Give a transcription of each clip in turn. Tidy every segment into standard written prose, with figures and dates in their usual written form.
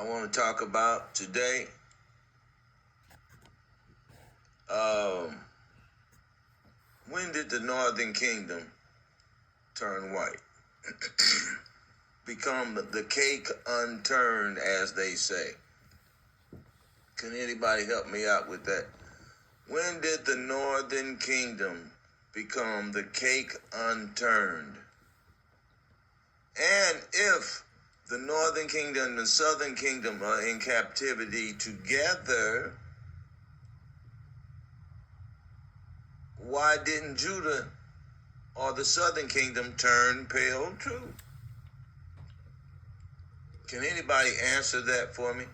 I want to talk about today. When did the Northern Kingdom turn white? Become the cake unturned, as they say. Can anybody help me out with that? When did the Northern Kingdom become the cake unturned? And if the Northern Kingdom and the Southern Kingdom are in captivity together, why didn't Judah or the Southern Kingdom turn pale too? Can anybody answer that for me?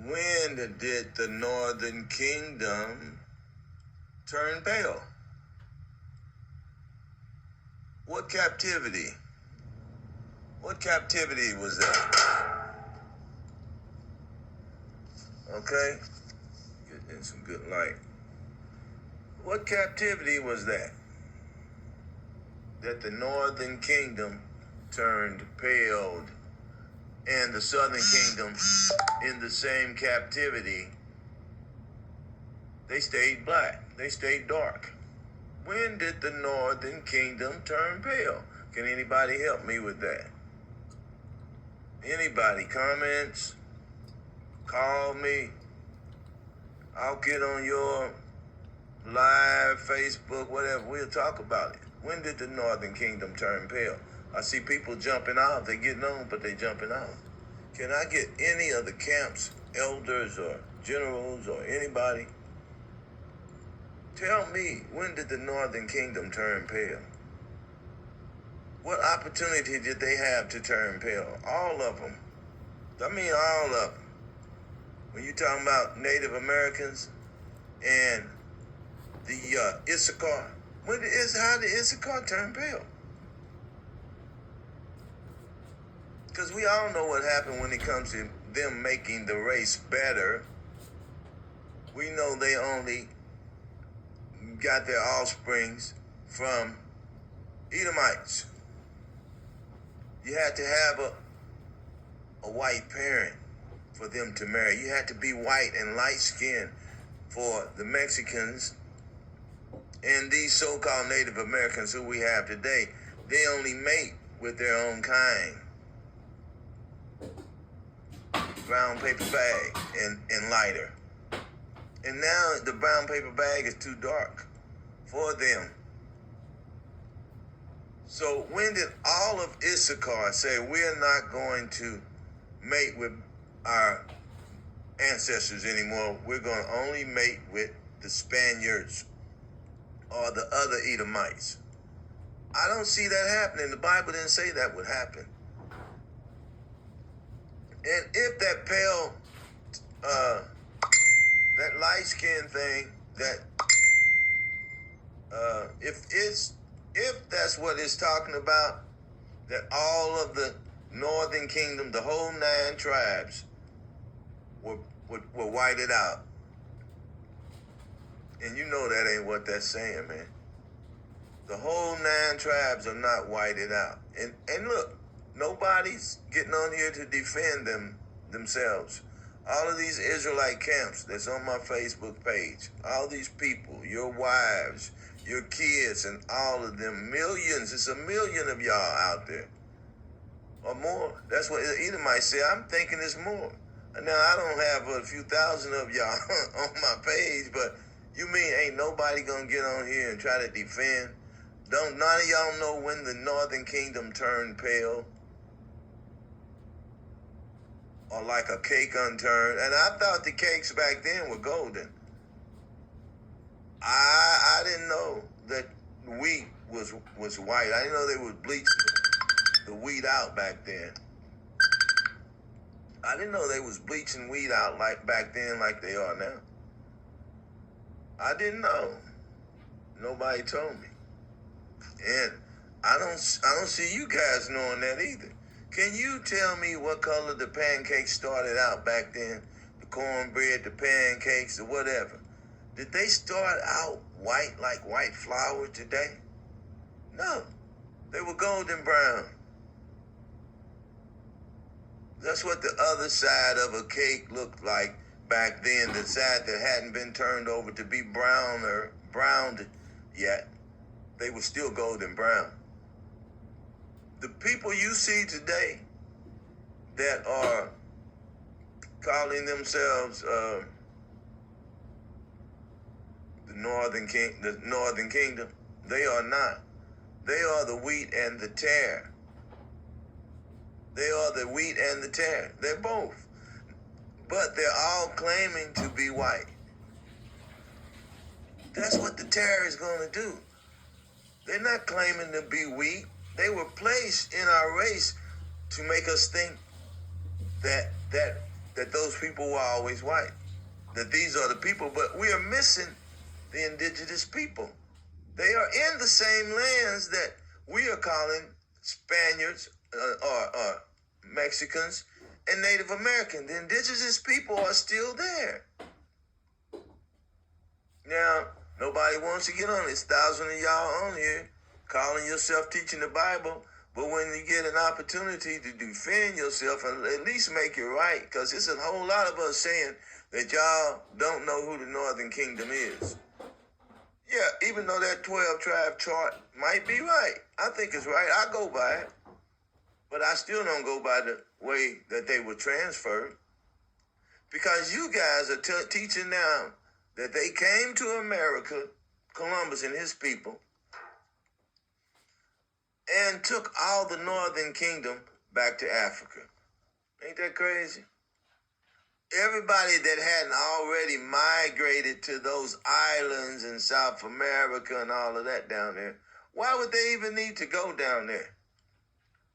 When did the Northern Kingdom turn pale? What captivity? What captivity was that? Okay, getting some good light. What captivity was that? That the Northern Kingdom turned pale and the Southern Kingdom in the same captivity, they stayed black. They stayed dark. When did the Northern Kingdom turn pale? Can anybody help me with that? Anybody? Comments? Call me. I'll get on your live, Facebook, whatever. We'll talk about it. When did the Northern Kingdom turn pale? I see people jumping off. They're getting on, but they're jumping off. Can I get any of the camp's elders or generals or anybody? Tell me, when did the Northern Kingdom turn pale? What opportunity did they have to turn pale? All of them. I mean, all of them. When you're talking about Native Americans and the Issachar, how did Issachar turn pale? Because we all know what happened when it comes to them making the race better. We know they only got their offsprings from Edomites. You had to have a white parent for them to marry. You had to be white and light-skinned for the Mexicans and these so-called Native Americans who we have today. They only mate with their own kind. Brown paper bag and lighter. And now the brown paper bag is too dark for them. So when did all of Issachar say, we're not going to mate with our ancestors anymore? We're going to only mate with the Spaniards or the other Edomites. I don't see that happening. The Bible didn't say that would happen. And if that pale, that light skin thing, if that's what it's talking about, that all of the Northern Kingdom, the whole 9 tribes, were whited out. And you know that ain't what that's saying, man. The whole 9 tribes are not whited out. And look, nobody's getting on here to defend themselves. All of these Israelite camps that's on my Facebook page, all these people, your wives, your kids, and all of them, millions, it's 1 million of y'all out there, or more. That's what Edomites say. I'm thinking it's more. Now, I don't have a few thousand of y'all on my page, but you mean ain't nobody gonna get on here and try to defend? None of y'all know when the Northern Kingdom turned pale? Or like a cake unturned? And I thought the cakes back then were golden. I didn't know that wheat was white. I didn't know they would bleach the wheat out back then. I didn't know they was bleaching wheat out like back then like they are now. I didn't know. Nobody told me. And I don't see you guys knowing that either. Can you tell me what color the pancakes started out back then? The cornbread, the pancakes, or whatever. Did they start out white like white flour today? No. They were golden brown. That's what the other side of a cake looked like back then, the side that hadn't been turned over to be browned yet. They were still golden brown. The people you see today that are calling themselves the Northern Kingdom, they are not. They are the wheat and the tare. They are the wheat and the tare. They're both. But they're all claiming to be white. That's what the tare is going to do. They're not claiming to be wheat. They were placed in our race to make us think that those people were always white, that these are the people, but we are missing the indigenous people. They are in the same lands that we are calling Spaniards or Mexicans and Native American. The indigenous people are still there. Now, nobody wants to get on this. Thousands of y'all on here calling yourself teaching the Bible, but when you get an opportunity to defend yourself and at least make it right, because it's a whole lot of us saying that y'all don't know who the Northern Kingdom is. Yeah, even though that 12-tribe chart might be right. I think it's right. I go by it. But I still don't go by the way that they were transferred. Because you guys are teaching now that they came to America, Columbus and his people, and took all the Northern Kingdom back to Africa. Ain't that crazy? Everybody that hadn't already migrated to those islands in South America and all of that down there, why would they even need to go down there?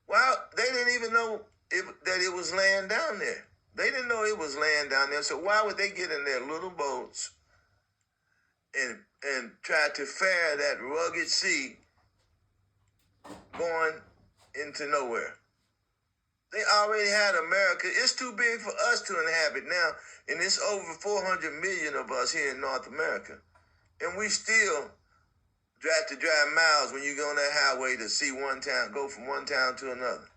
Well, they didn't even know that it was land down there. They didn't know it was land down there, so why would they get in their little boats and try to fare that rugged sea going into nowhere? They already had America. It's too big for us to inhabit now, and it's over 400 million of us here in North America. And we still have to drive miles when you go on that highway to see one town, go from one town to another.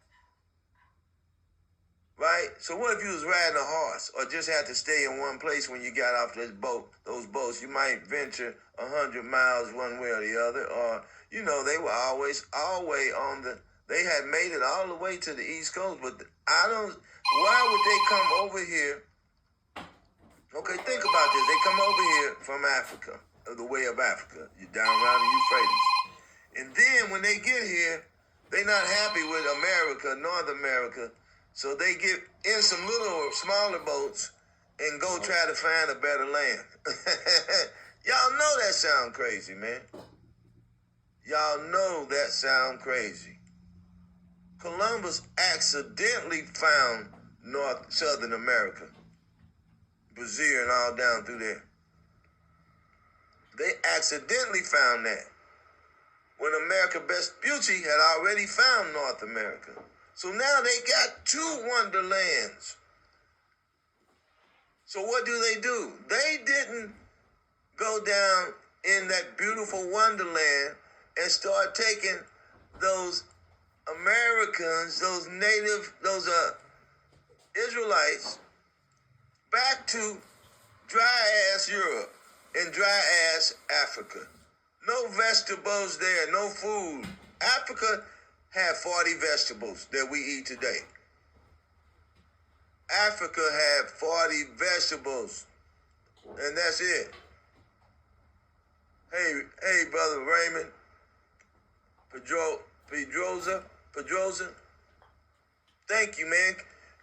Right? So what if you was riding a horse or just had to stay in one place when you got off this boat, those boats? You might venture 100 miles one way or the other, or, you know, they were always on the, they had made it all the way to the East Coast, but why would they come over here? Okay, think about this. They come over here from Africa, the way of Africa, down around the Euphrates. And then when they get here, they're not happy with America, North America, so they get in some little smaller boats and go try to find a better land. Y'all know that sound crazy, man. Y'all know that sound crazy. Columbus accidentally found Southern America, Brazil and all down through there. They accidentally found that when America Vespucci had already found North America. So now they got two wonderlands. So what do? They didn't go down in that beautiful wonderland and start taking those Americans, those Israelites back to dry-ass Europe and dry-ass Africa. No vegetables there, no food. Africa had 40 vegetables that we eat today. Africa had 40 vegetables, and that's it. Hey, Brother Raymond Pedroza, thank you, man.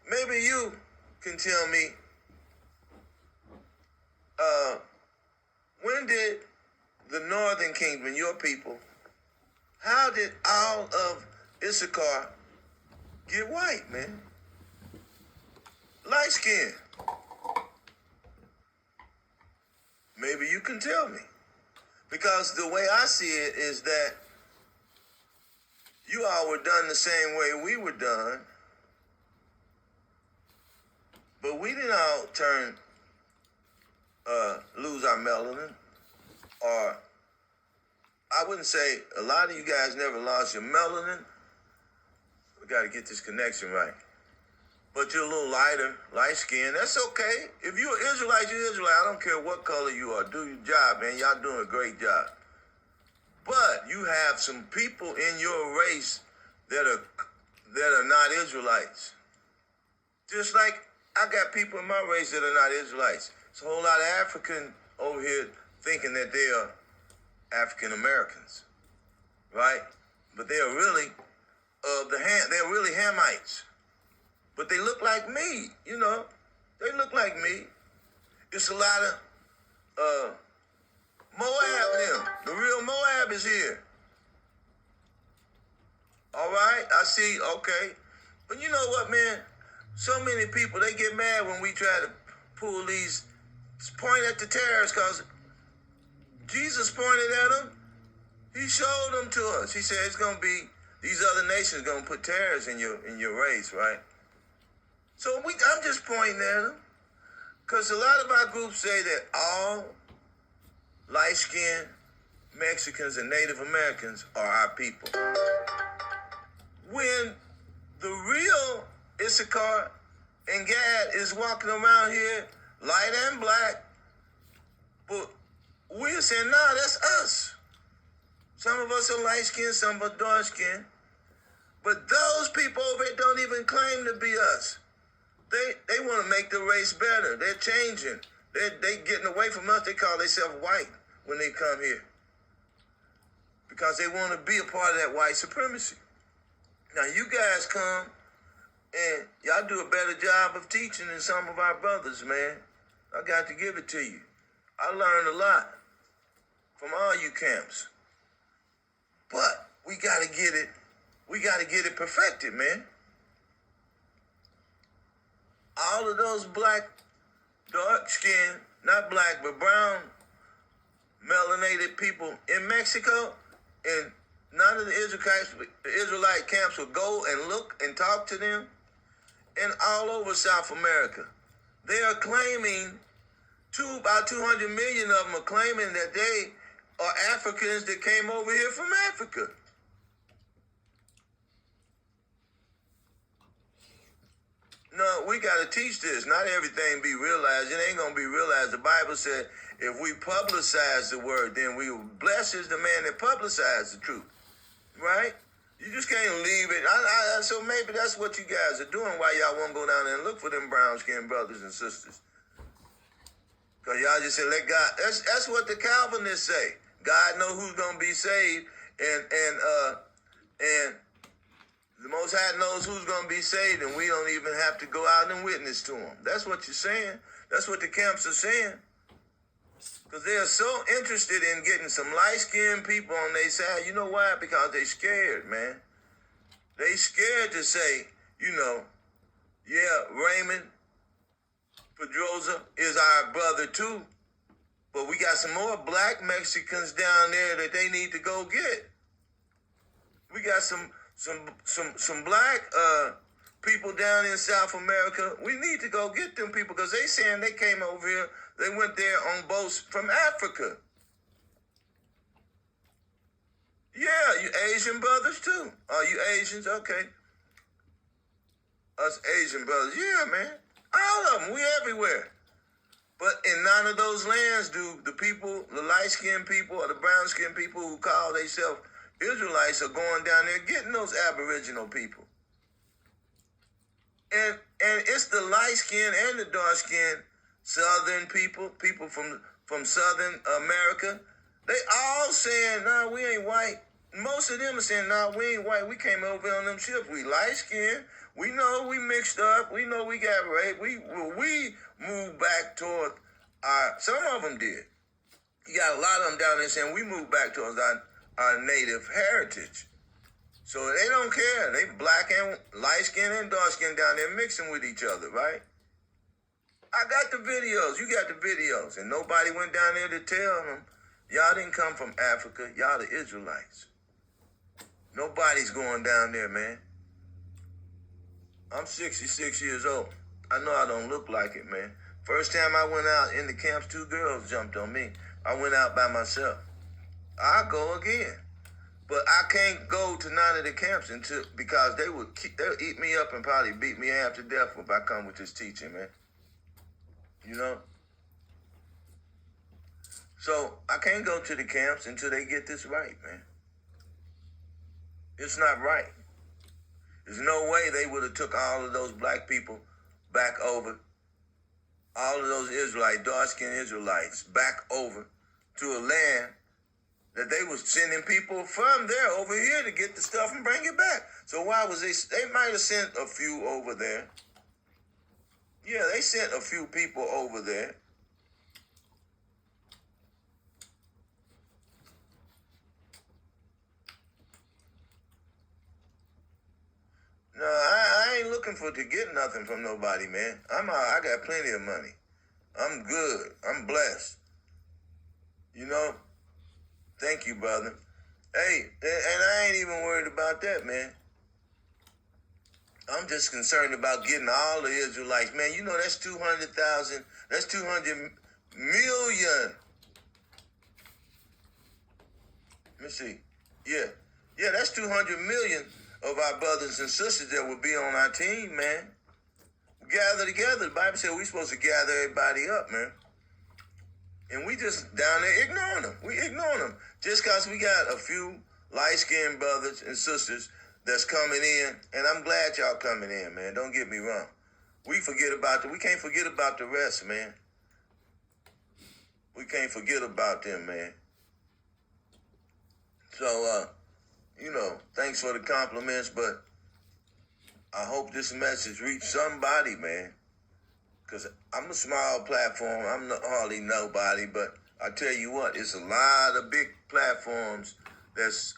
Maybe you can tell me, when did the Northern Kingdom, your people, how did all of Issachar get white, man? Light skin. Maybe you can tell me. Because the way I see it is that you all were done the same way we were done, but we didn't all lose our melanin, or I wouldn't say a lot of you guys never lost your melanin. We got to get this connection right. but you're a little lighter, light skinned. That's okay. If you're an Israelite, you're Israelite. I don't care what color you are. Do your job, man. Y'all doing a great job. But you have some people in your race that are not Israelites. Just like I got people in my race that are not Israelites. It's a whole lot of African over here thinking that they are African Americans, right? But they are really they're really Hamites. But they look like me, you know. They look like me. It's a lot of Moab them. The real Moab is here. All right, I see, okay. But you know what, man? So many people, they get mad when we try to pull these, point at the terrorists, because Jesus pointed at them. He showed them to us. He said it's going to be, these other nations going to put terrorists in your race, right? So I'm just pointing at them. Because a lot of our groups say that all light-skinned Mexicans and Native Americans are our people. When the real Issachar and Gad is walking around here, light and black, but we're saying, nah, that's us. Some of us are light-skinned, some are dark-skinned. But those people over here don't even claim to be us. They want to make the race better. They're changing. They getting away from us. They call themselves white when they come here. Because they want to be a part of that white supremacy. Now, you guys come and y'all do a better job of teaching than some of our brothers, man. I got to give it to you. I learned a lot from all you camps. But we got to get it. We got to get it perfected, man. All of those black, dark skin, not black, but brown, melanated people in Mexico, and none of the Israelite camps will go and look and talk to them. And all over South America, they are claiming, about 200 million of them are claiming that they are Africans that came over here from Africa. No, we got to teach this. Not everything be realized. It ain't going to be realized. The Bible said if we publicize the word, then we will bless is the man that publicized the truth. Right? You just can't leave it. So maybe that's what you guys are doing, why y'all won't go down there and look for them brown-skinned brothers and sisters. Because y'all just say, let God. That's what the Calvinists say. God know who's going to be saved, and the Most High knows who's going to be saved, and we don't even have to go out and witness to them. That's what you're saying. That's what the camps are saying. Because they are so interested in getting some light-skinned people on their side. You know why? Because they scared, man. They scared to say, you know, yeah, Raymond Pedroza is our brother too, but we got some more black Mexicans down there that they need to go get. We got some black people down in South America. We need to go get them people because they saying they came over here. They went there on boats from Africa. Yeah, you Asian brothers too. Oh, you Asians? Okay. Us Asian brothers. Yeah, man. All of them. We everywhere. But in none of those lands do the people, the light-skinned people or the brown-skinned people who call themselves Israelites are going down there getting those Aboriginal people. And it's the light-skinned and the dark-skinned Southern people from Southern America. They all saying, nah, we ain't white. Most of them are saying, nah, we ain't white. We came over on them ships. We light-skinned. We know we mixed up. We know we got raped. We moved back toward some of them did. You got a lot of them down there saying we moved back towards our native heritage. So they don't care. They black and light-skinned and dark-skinned down there mixing with each other, right? I got the videos. You got the videos. And nobody went down there to tell them, y'all didn't come from Africa. Y'all the Israelites. Nobody's going down there, man. I'm 66 years old. I know I don't look like it, man. First time I went out in the camps, 2 girls jumped on me. I went out by myself. I'll go again. But I can't go to none of the camps because they'll eat me up and probably beat me half to death if I come with this teaching, man. You know? So I can't go to the camps until they get this right, man. It's not right. There's no way they would have took all of those black people back over, all of those Israelites, dark-skinned Israelites, back over to a land that they was sending people from there over here to get the stuff and bring it back. So why was they might have sent a few over there. Yeah, they sent a few people over there. No, I ain't looking to get nothing from nobody, man. I got plenty of money. I'm good. I'm blessed. You know? Thank you, brother. Hey, and I ain't even worried about that, man. I'm just concerned about getting all the Israelites. Man, you know that's 200,000. That's 200 million. Let me see. Yeah, that's 200 million of our brothers and sisters that will be on our team, man. Gather together. The Bible said we're supposed to gather everybody up, man. And we just down there ignoring them. We ignoring them. Just because we got a few light-skinned brothers and sisters that's coming in, and I'm glad y'all coming in, man. Don't get me wrong. We can't forget about the rest, man. We can't forget about them, man. So, thanks for the compliments, but I hope this message reached somebody, man. Because I'm a small platform. I'm hardly nobody, but I tell you what, it's a lot of big platforms that's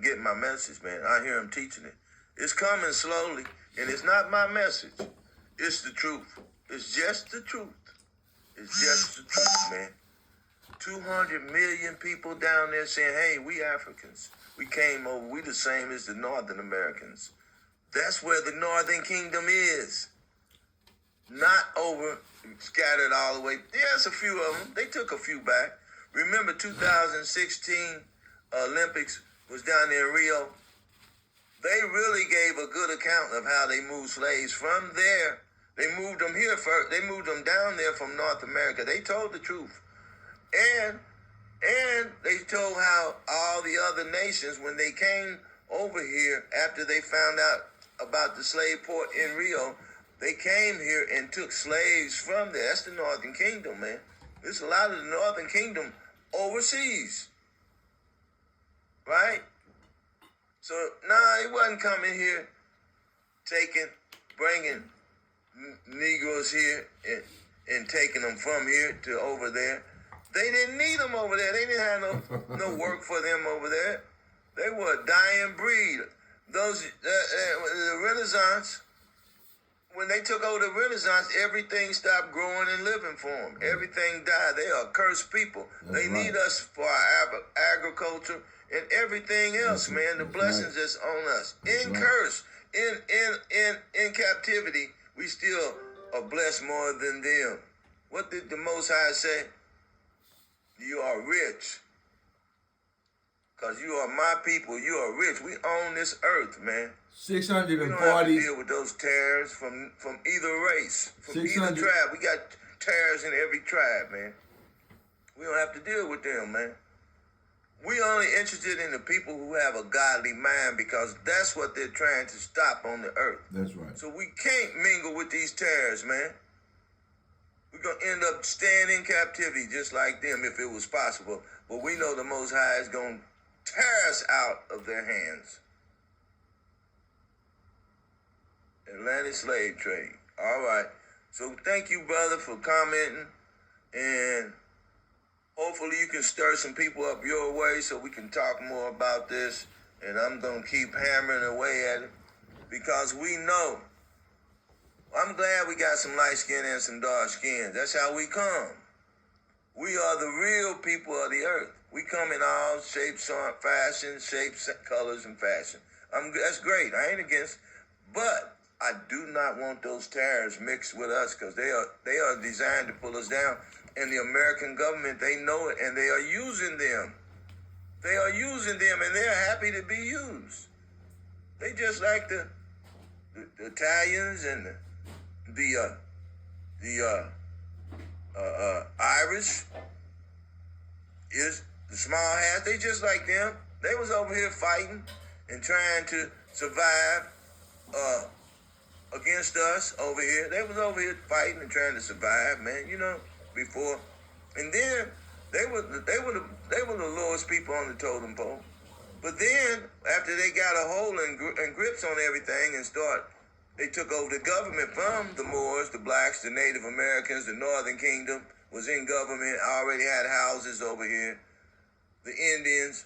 getting my message, man. I hear them teaching it. It's coming slowly, and it's not my message. It's the truth. It's just the truth. It's just the truth, man. 200 million people down there saying, hey, we Africans. We came over. We the same as the Northern Americans. That's where the Northern Kingdom is. Not over scattered all the way. There's a few of them. They took a few back. Remember 2016 Olympics was down there in Rio. They really gave a good account of how they moved slaves from there. They moved them here first. They moved them down there from North America. They told the truth. And they told how all the other nations, when they came over here after they found out about the slave port in Rio, they came here and took slaves from there. That's the Northern Kingdom, man. There's a lot of the Northern Kingdom overseas. Right? So, it wasn't coming here, bringing Negroes here and taking them from here to over there. They didn't need them over there. They didn't have no work for them over there. They were a dying breed. The Renaissance, when they took over the Renaissance, everything stopped growing and living for them. Everything died. They are cursed people. They need us for our agriculture and everything else, man. The blessings that's on us. Curse, in captivity, we still are blessed more than them. What did the Most High say? You are rich. Because you are my people. You are rich. We own this earth, man. 640. We don't have to deal with those terrors from either race, from either tribe. We got terrors in every tribe, man. We don't have to deal with them, man. We only interested in the people who have a godly mind because that's what they're trying to stop on the earth. That's right. So we can't mingle with these terrors, man. We're going to end up staying in captivity just like them if it was possible. But we know the Most High is going to tear us out of their hands. Atlantic slave trade. All right. So thank you, brother, for commenting. And hopefully you can stir some people up your way so we can talk more about this. And I'm going to keep hammering away at it because we know. I'm glad we got some light skin and some dark skin. That's how we come. We are the real people of the earth. We come in all shapes, fashion, shapes, colors, and fashion. That's great. I ain't against. But I do not want those terrorists mixed with us because they are designed to pull us down. And the American government, they know it, and they are using them. They are using them, and they're happy to be used. They just like the Italians and the Irish is the small hats. They just like them. They was over here fighting and trying to survive against us over here. They was over here fighting and trying to survive, man. You know, before, and then they were the lowest people on the totem pole. But then after they got a hold and grips on everything and they took over the government from the Moors, the blacks, the Native Americans, the Northern Kingdom was in government, already had houses over here. The Indians.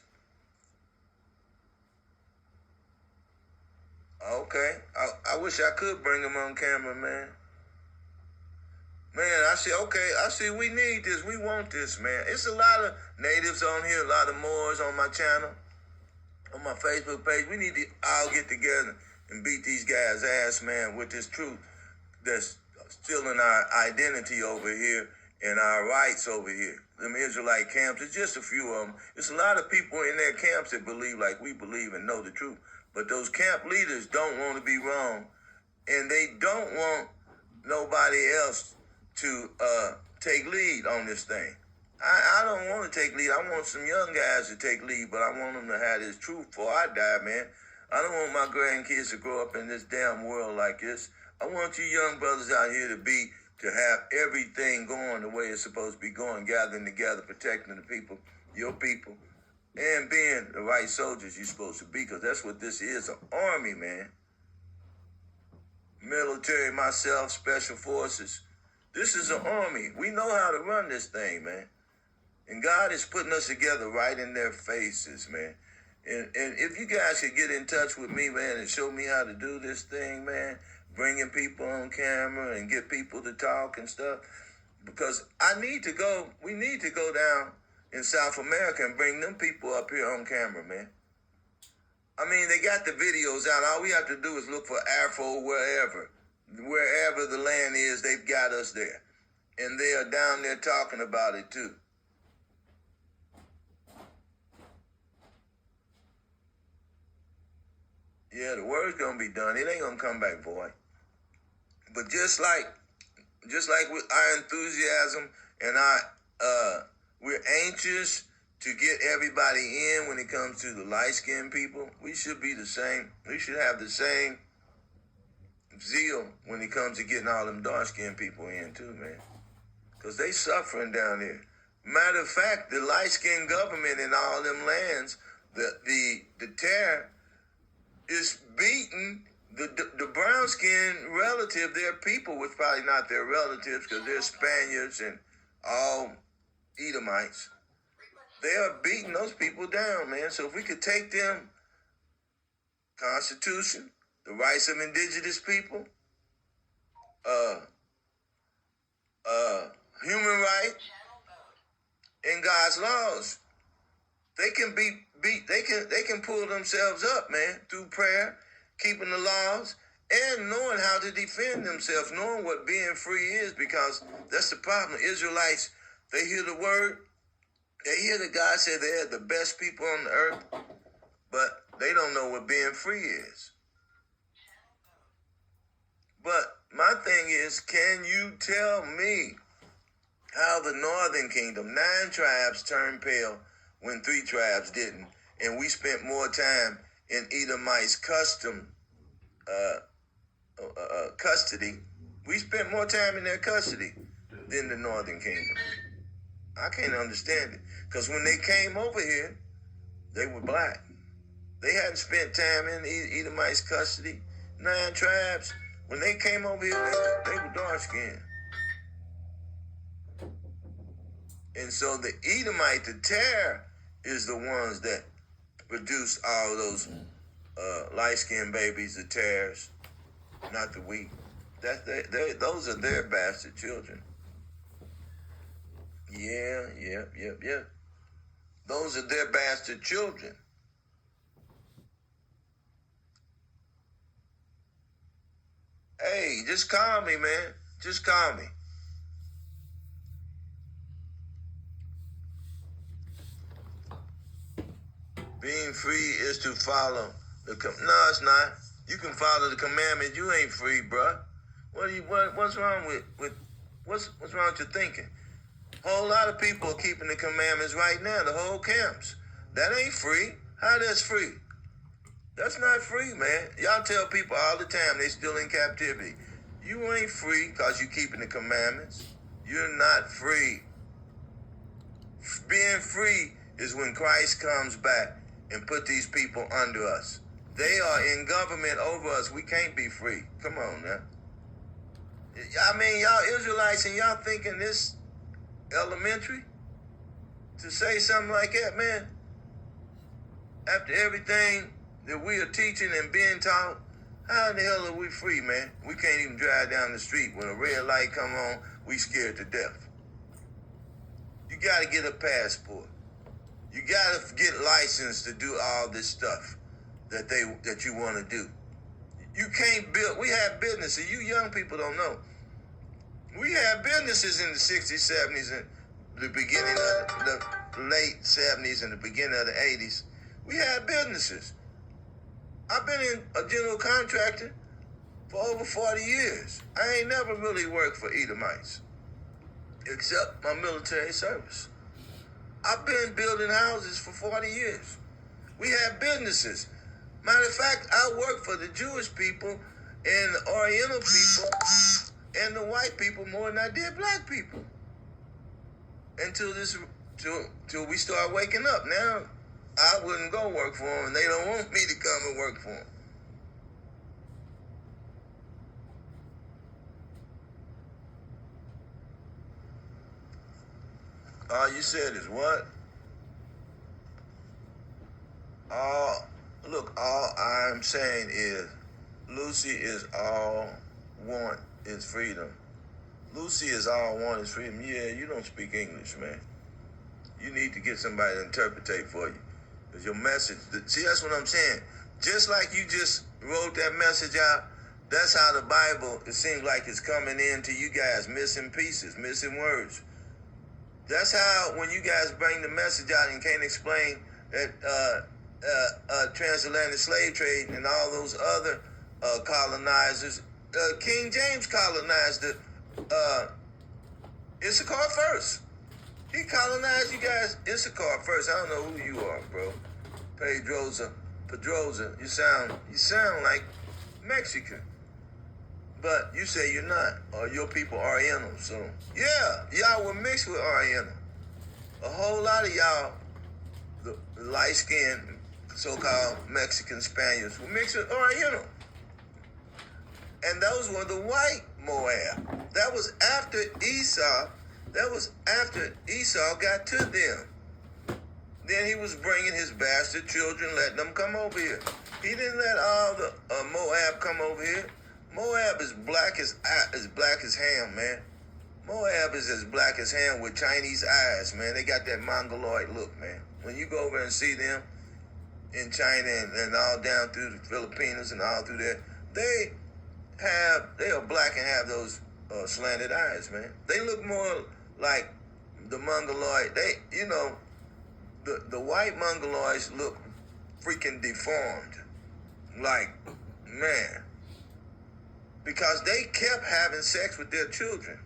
Okay, I wish I could bring them on camera, man. Man, I see we need this. We want this, man. It's a lot of natives on here, a lot of Moors on my channel, on my Facebook page. We need to all get together and beat these guys' ass, man, with this truth that's stealing our identity over here and our rights over here. Them Israelite camps, it's just a few of them. It's a lot of people in their camps that believe like we believe and know the truth. But those camp leaders don't want to be wrong, and they don't want nobody else to take lead on this thing. I don't want to take lead. I want some young guys to take lead, but I want them to have this truth before I die, man. I don't want my grandkids to grow up in this damn world like this. I want you young brothers out here to have everything going the way it's supposed to be going, gathering together, protecting the people, your people, and being the right soldiers you're supposed to be, because that's what this is, an army, man. Military, myself, special forces. This is an army. We know how to run this thing, man. And God is putting us together right in their faces, man. And if you guys could get in touch with me, man, and show me how to do this thing, man, bringing people on camera and get people to talk and stuff, because we need to go down in South America and bring them people up here on camera, man. I mean, they got the videos out. All we have to do is look for Afro wherever the land is, they've got us there. And they are down there talking about it too. Yeah, the word's gonna be done. It ain't gonna come back void. But just like with our enthusiasm and we're anxious to get everybody in when it comes to the light-skinned people, we should be the same. We should have the same zeal when it comes to getting all them dark-skinned people in too, man. Because they suffering down there. Matter of fact, the light-skinned government in all them lands, the terror is beating the brown-skinned relative, their people, which probably not their relatives because they're Spaniards and all Edomites. They are beating those people down, man. So if we could take them Constitution, the rights of indigenous people, human rights, and God's laws, they can they can pull themselves up, man, through prayer, keeping the laws, and knowing how to defend themselves, knowing what being free is, because that's the problem. Israelites, they hear the word, they hear that God said they're the best people on the earth, but they don't know what being free is. But my thing is, can you tell me how the Northern Kingdom, 9 tribes turned pale when 3 tribes didn't, and we spent more time in Edomites' custody. We spent more time in their custody than the Northern Kingdom. I can't understand it. Because when they came over here, they were black. They hadn't spent time in Edomites' custody. 9 tribes. When they came over here, they were dark-skinned. And so the Edomite, the terror, is the ones that produce all those light-skinned babies, the tares, not the wheat. Those are their bastard children. Yeah. Those are their bastard children. Hey, just call me, man. Just call me. Being free is to follow no, it's not. You can follow the commandment. You ain't free, bruh. What's wrong with what's wrong with your thinking? A whole lot of people are keeping the commandments right now, the whole camps. That ain't free. How that's free? That's not free, man. Y'all tell people all the time they still in captivity. You ain't free because you keeping the commandments. You're not free. Being free is when Christ comes back and put these people under us. They are in government over us. We can't be free. Come on now. I mean, y'all Israelites and y'all thinking this elementary to say something like that, man? After everything that we are teaching and being taught, how in the hell are we free, man? We can't even drive down the street. When a red light come on, we scared to death. You got to get a passport. You got to get licensed to do all this stuff that you want to do. You can't build. We have businesses. You young people don't know. We had businesses in the 60s, 70s, and the beginning of the late 70s and the beginning of the 80s. We had businesses. I've been in a general contractor for over 40 years. I ain't never really worked for Edomites, except my military service. I've been building houses for 40 years. We had businesses. Matter of fact, I worked for the Jewish people and the Oriental people and the white people more than I did black people. Until we start waking up. Now, I wouldn't go work for them, and they don't want me to come and work for them. All you said is what? All I'm saying is Lucy is all want is freedom. Lucy is all want is freedom. Yeah, you don't speak English, man. You need to get somebody to interpretate for you. Because your message, see, that's what I'm saying. Just like you just wrote that message out, that's how the Bible, it seems like it's coming in to you guys, missing pieces, missing words. That's how, when you guys bring the message out and can't explain that transatlantic slave trade and all those other colonizers, King James colonized Issachar first. He colonized you guys, Issachar first. I don't know who you are, bro. Pedroza. You sound like Mexican. But you say you're not, or your people Oriental. So, yeah, y'all were mixed with Oriental. A whole lot of y'all, the light-skinned, so-called Mexican Spaniards, were mixed with Oriental. And those were the white Moab. That was after Esau. That was after Esau got to them. Then he was bringing his bastard children, letting them come over here. He didn't let all the Moab come over here. Moab is black as ham, man. Moab is as black as ham with Chinese eyes, man. They got that mongoloid look, man. When you go over and see them in China and all down through the Philippines and all through there, they are black and have those slanted eyes, man. They look more like the mongoloid. The white mongoloids look freaking deformed. Like, man. Because they kept having sex with their children.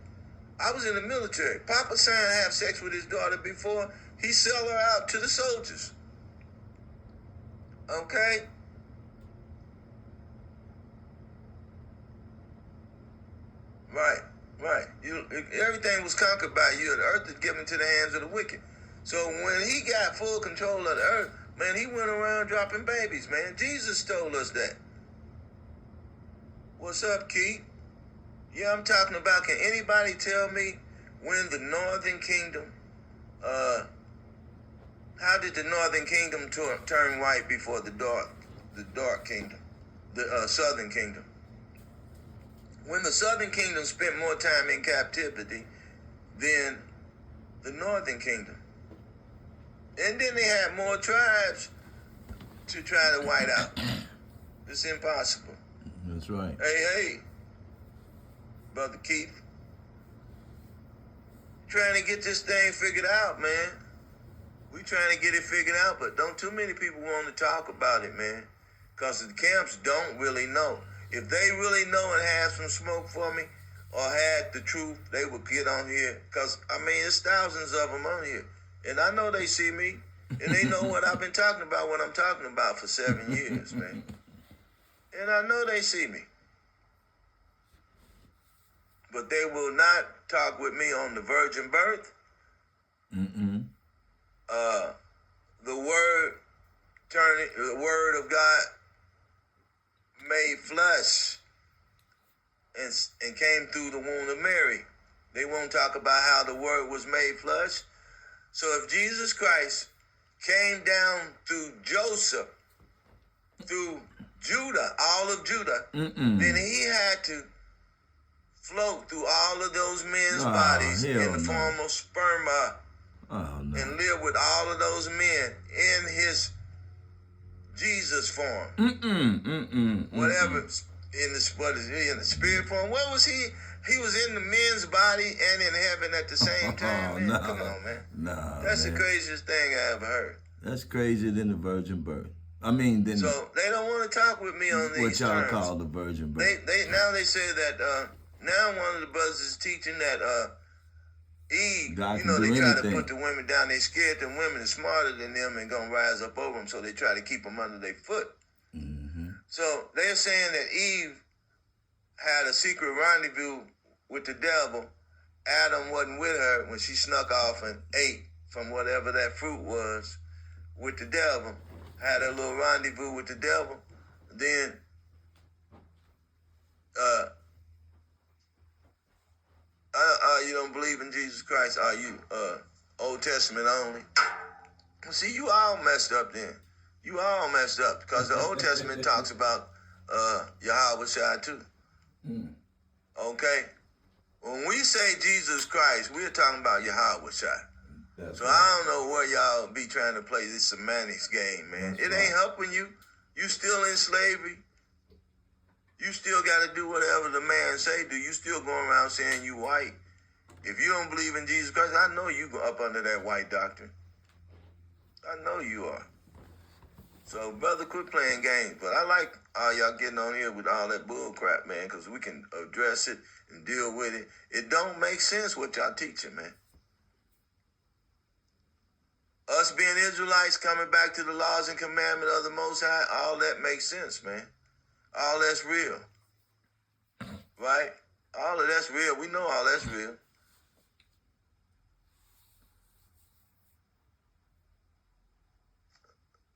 I was in the military. Papa San have sex with his daughter before he sell her out to the soldiers. Okay? Right. Everything was conquered by you. The earth is given to the hands of the wicked. So when he got full control of the earth, man, he went around dropping babies, man. Jesus told us that. What's up, Keith? Yeah, I'm talking about, can anybody tell me when the northern kingdom, how did the northern kingdom turn white before the dark kingdom, the southern kingdom? When the southern kingdom spent more time in captivity than the northern kingdom. And then they had more tribes to try to white out. It's impossible. That's right. Hey, Brother Keith. Trying to get this thing figured out, man. We trying to get it figured out, but don't too many people want to talk about it, man. Because the camps don't really know. If they really know and have some smoke for me or had the truth, they would get on here. Because, I mean, it's thousands of them on here. And I know they see me. And they know what I've been talking about, what I'm talking about for 7 years, man. And I know they see me. But they will not talk with me on the virgin birth. The word of God made flesh and came through the womb of Mary. They won't talk about how the word was made flesh. So if Jesus Christ came down through Joseph, through Judah, all of Judah, then he had to float through all of those men's bodies in the form of sperma and live with all of those men in his Jesus form. Whatever in the spirit form. What was he? He was in the men's body and in heaven at the same time. Man. Come on, man. That's the craziest thing I ever heard. That's crazier than the virgin birth. I mean, so they don't want to talk with me on these terms. What y'all call the virgin birth. Now they say that now one of the brothers is teaching that Eve, God you know, they try anything. to put the women down. They scared the women are smarter than them and gonna rise up over them, so they try to keep them under their foot. So they're saying that Eve had a secret rendezvous with the devil. Adam wasn't with her when she snuck off and ate from whatever that fruit was with the devil. Had a little rendezvous with the devil. Then you don't believe in Jesus Christ, are you Old Testament only? See, you all messed up then. You all messed up because the Old Testament talks about Yahweh Shai too. Okay? When we say Jesus Christ, we're talking about Yahweh Shai. So I don't know where y'all be trying to play this semantics game, man. It ain't helping you. You still in slavery. You still got to do whatever the man say do. You still going around saying you white. If you don't believe in Jesus Christ, I know you go up under that white doctrine. I know you are. So, brother, quit playing games. But I like all y'all getting on here with all that bull crap, man, because we can address it and deal with it. It don't make sense what y'all teaching, man. Us being Israelites coming back to the laws and commandment of the Most High, all that makes sense, man. All that's real. Right? All of that's real. We know all that's real.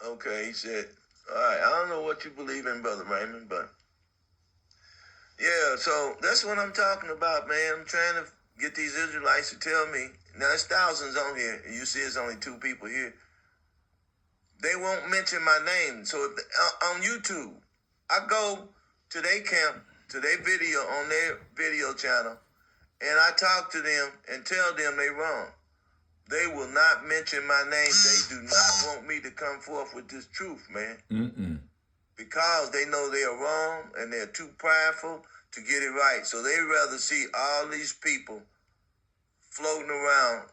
Okay, he said, all right, I don't know what you believe in, Brother Raymond, but yeah, so that's what I'm talking about, man. I'm trying to get these Israelites to tell me. Now, there's thousands on here, and you see there's only 2 people here. They won't mention my name. So if, on YouTube, I go to their camp, to their video, on their video channel, and I talk to them and tell them they wrong. They will not mention my name. They do not want me to come forth with this truth, man. Because they know they are wrong and they're too prideful to get it right. So they rather see all these people floating around,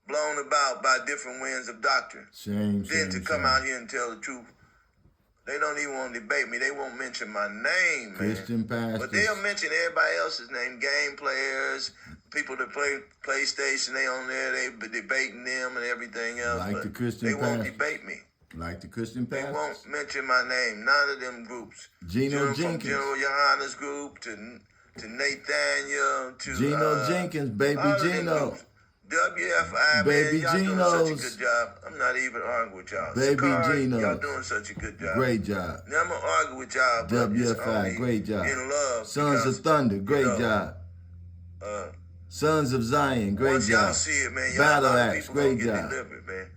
blown about by different winds of doctrine, than to come out here and tell the truth. They don't even want to debate me. They won't mention my name, man. Christian pastors. But they'll mention everybody else's name, game players, people that play PlayStation, they on there, they debating them and everything else. Like but the Christian they won't pastors. debate me. Like the Christian pastors. They won't mention my name. None of them groups. Gino Jenkins. From General Johannes group to Nathaniel to Gino Jenkins, baby Gino. WFI, baby man, y'all doing Geno's. such a good job. I'm not even arguing with y'all. Baby Sakari, Geno's. y'all doing such a good job. Great job. Now I'm gonna argue with y'all, but it's WFI, only great job. in love. Sons because, of Thunder, great you know, job. Sons of Zion, great once job. y'all see it, man, y'all Battle know Axe, people gonna great get job. delivered, man.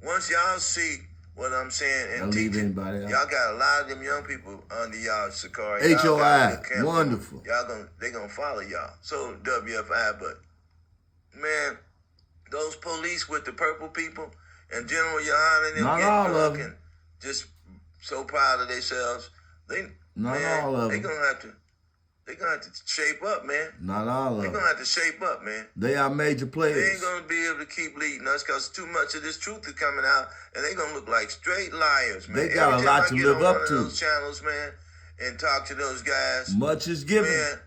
Once y'all see what I'm saying and Don't leave teaching, anybody out. y'all got a lot of them young people under y'all, Sakari. Y'all got HOI, a good camp. wonderful. They gonna follow y'all. So WFI, but man, those police with the purple people and General Yohanan and them Not get all drunk of them. and just so proud of themselves. Not all of they them. gonna have to. They're going to have to shape up, man. Not all They're of going to them. have to shape up, man. They are major They players. ain't going to be able to keep leading us because too much of this truth is coming out, and they're going to look like straight liars, man. They got Every a lot time I to get live on up one of to. those channels, man, and talk to those guys, Much is given. man,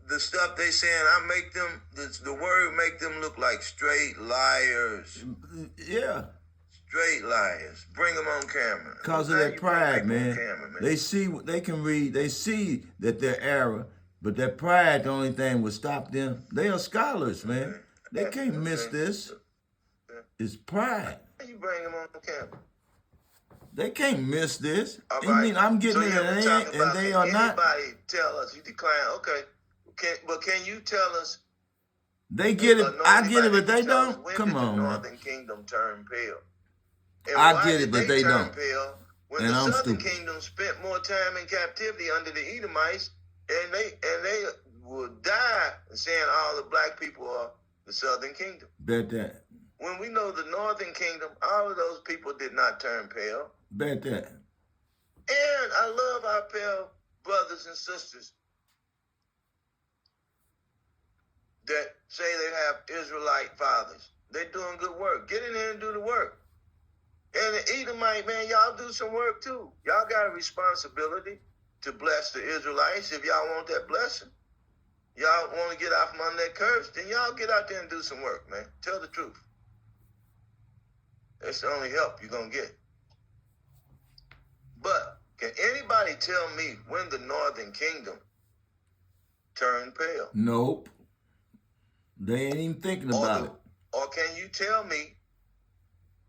the stuff they saying, I make them, the word make them look like straight liars. Yeah. Straight liars. Bring them on camera. Because of How their you bring pride, people on man. camera, man? They see what they can read. They see that they're error, but their pride, the only thing will stop them. They are scholars, man. They can't miss this. It's pride. How you bring them on camera? They can't miss this. All I mean, I'm getting so it, we're and talking about, they can are not. anybody tell us, you decline, okay, can you tell us? They get it. I get it, but they tell us don't. when Come did on, the man. Northern Kingdom turn pale? And I why get did it, but they turn don't. pale when And the I'm Southern stupid. Kingdom spent more time in captivity under the Edomites, and they would die saying all the black people are the Southern Kingdom. Bet that. When we know the Northern Kingdom, all of those people did not turn pale. Bet that. And I love our pale brothers and sisters that say they have Israelite fathers. They're doing good work. Get in there and do the work. And the Edomite, man, y'all do some work too. Y'all got a responsibility to bless the Israelites if y'all want that blessing. Y'all want to get out from under that curse, then y'all get out there and do some work, man. Tell the truth. That's the only help you're going to get. But can anybody tell me when the Northern Kingdom turned pale? Nope. They ain't even thinking about it. Or can you tell me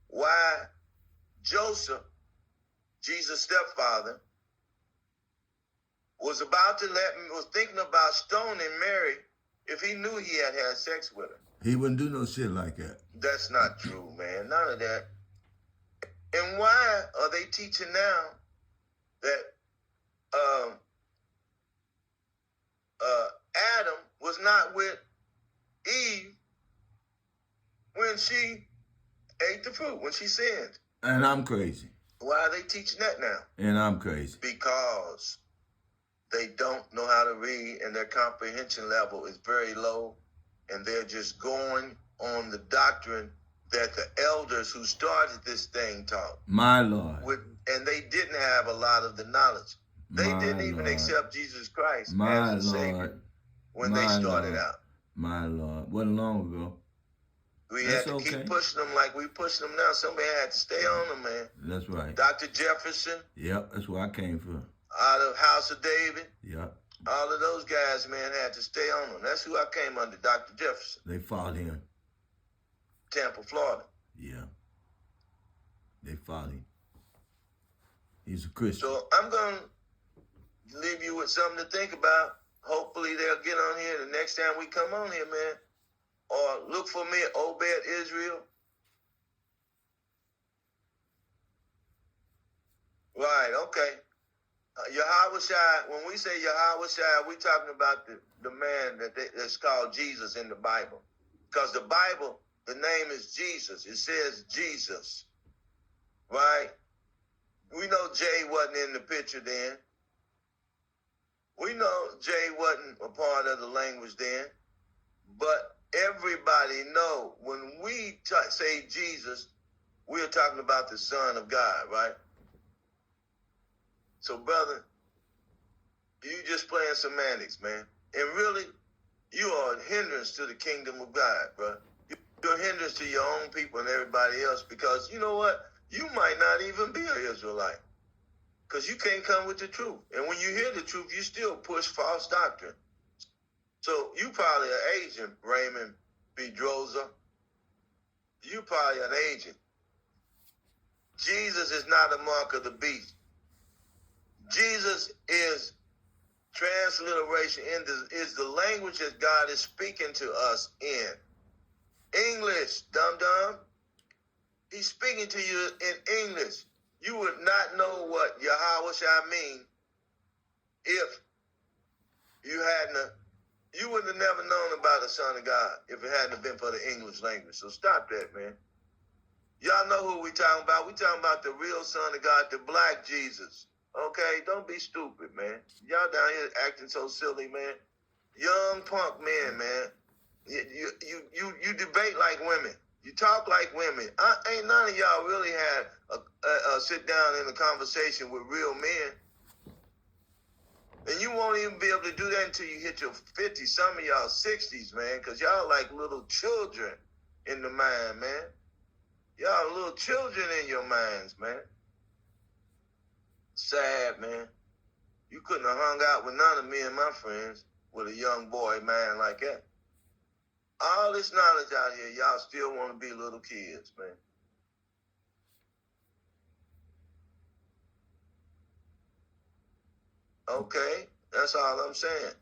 why Joseph, Jesus' stepfather, was thinking about stoning Mary if he knew he had sex with her? He wouldn't do no shit like that. That's not true, man. None of that. And why are they teaching now that Adam was not with Eve when she ate the fruit, when she sinned? And I'm crazy. Why are they teaching that now? And I'm crazy. Because they don't know how to read and their comprehension level is very low, and they're just going on the doctrine that the elders who started this thing taught. My Lord. And they didn't have a lot of the knowledge. They didn't even accept Jesus Christ as the Savior when they started out. My Lord. Wasn't long ago. We had to keep pushing them like we pushing them now. Somebody had to stay on them, man. That's right. Dr. Jefferson. Yep, that's where I came from. Out of House of David. Yep. All of those guys, man, had to stay on them. That's who I came under, Dr. Jefferson. They fought him. Tampa, Florida. Yeah. They fought him. He's a Christian. So I'm going to leave you with something to think about. Hopefully they'll get on here the next time we come on here, man. Or look for me at Obed Israel. Right, okay. Yahweh Shai, when we say Yahweh Shai, we're talking about the man that's called Jesus in the Bible. Because the Bible, the name is Jesus. It says Jesus. Right? We know Jay wasn't in the picture then. We know Jay wasn't a part of the language then. But everybody know when we say Jesus, we're talking about the Son of God, right? So, brother, you just playing semantics, man. And really, you are a hindrance to the kingdom of God, bro. You're a hindrance to your own people and everybody else because, you know what? You might not even be an Israelite because you can't come with the truth. And when you hear the truth, you still push false doctrine. So you probably an agent, Raymond Pedroza. You probably an agent. Jesus is not a mark of the beast. Jesus is transliteration is the language that God is speaking to us in. English, dum-dum. He's speaking to you in English. You would not know what Yahweh Shai mean if you wouldn't have never known about the Son of God if it hadn't been for the English language. So stop that, man. Y'all know who we talking about. We talking about the real Son of God, the black Jesus. Okay, don't be stupid, man. Y'all down here acting so silly, man. Young punk men, man. You debate like women. You talk like women. Ain't none of y'all really had a sit down in a conversation with real men. And you won't even be able to do that until you hit your 50s, some of y'all 60s, man, because y'all like little children in the mind, man. Y'all little children in your minds, man. Sad, man. You couldn't have hung out with none of me and my friends with a young boy mind like that. All this knowledge out here, y'all still want to be little kids, man. Okay, that's all I'm saying.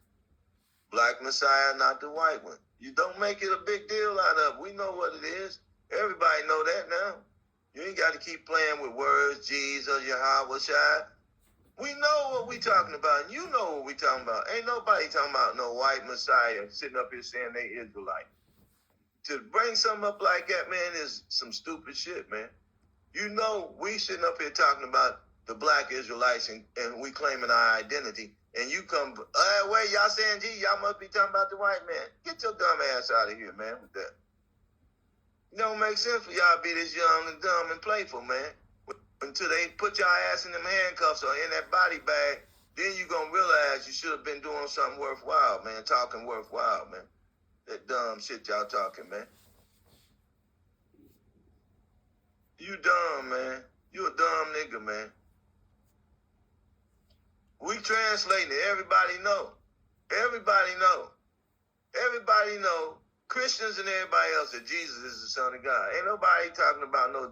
Black Messiah, not the white one. You don't make it a big deal out of it. We know what it is. Everybody know that now. You ain't got to keep playing with words, Jesus, Yahweh Shai. We know what we talking about. You know what we talking about. Ain't nobody talking about no white Messiah sitting up here saying they Israelite. To bring something up like that, man, is some stupid shit, man. You know we sitting up here talking about the black Israelites and we claiming our identity. And you come, wait, y'all saying, gee, y'all must be talking about the white man. Get your dumb ass out of here, man, with that. It don't make sense for y'all to be this young and dumb and playful, man. Until they put y'all ass in them handcuffs or in that body bag, then you gonna realize you should have been doing something worthwhile, man, talking worthwhile, man. That dumb shit y'all talking, man. You dumb, man. You a dumb nigga, man. We translating it. Everybody know. Everybody know. Everybody know. Christians and everybody else that Jesus is the Son of God. Ain't nobody talking about no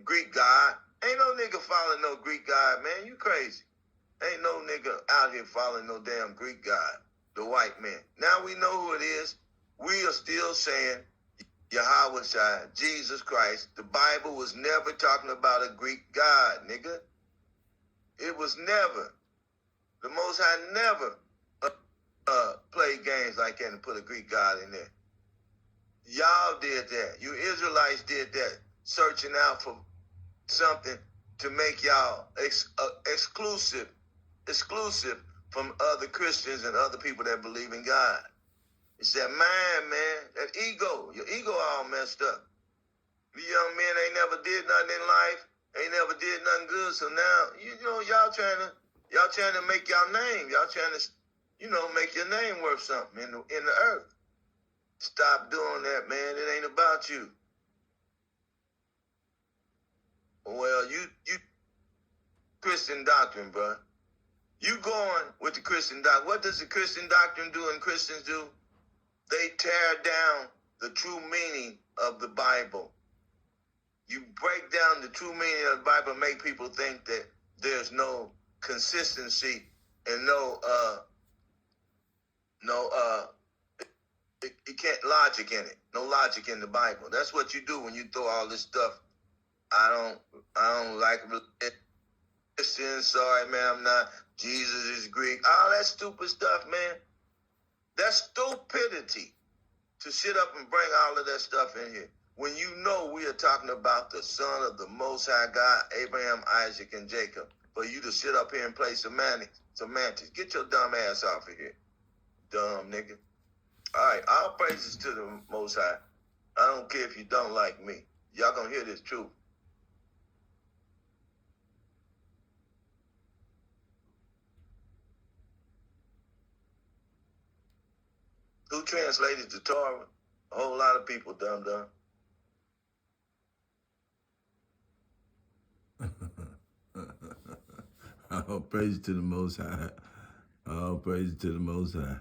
Greek God. Ain't no nigga following no Greek God, man. You crazy. Ain't no nigga out here following no damn Greek God. The white man. Now we know who it is. We are still saying Yahweh Shai, Jesus Christ. The Bible was never talking about a Greek God, nigga. It was never. The Most High never played games like that and put a Greek God in there. Y'all did that. You Israelites did that, searching out for something to make y'all exclusive from other Christians and other people that believe in God. It's that mind, man, that ego. Your ego all messed up. You young men ain't never did nothing in life, ain't never did nothing good. So now, y'all trying to make y'all name. Y'all trying to, make your name worth something in the earth. Stop doing that, man. It ain't about you. Well, you Christian doctrine, bro. You going with the Christian doctrine. What does the Christian doctrine do and Christians do? They tear down the true meaning of the Bible. You break down the true meaning of the Bible and make people think that there's no consistency and you can't logic in it. No logic in the Bible. That's what you do when you throw all this stuff. I don't like Christians. Sorry, man, I'm not. Jesus is Greek. All that stupid stuff, man. That's stupidity to sit up and bring all of that stuff in here. When you know we are talking about the son of the Most High God, Abraham, Isaac, and Jacob, for you to sit up here and play semantics. Get your dumb ass off of here, dumb nigga. All right, all praises to the Most High. I don't care if you don't like me. Y'all gonna hear this truth. Who translated the Torah? A whole lot of people, dumb. All praise to the Most High. All praise to the Most High.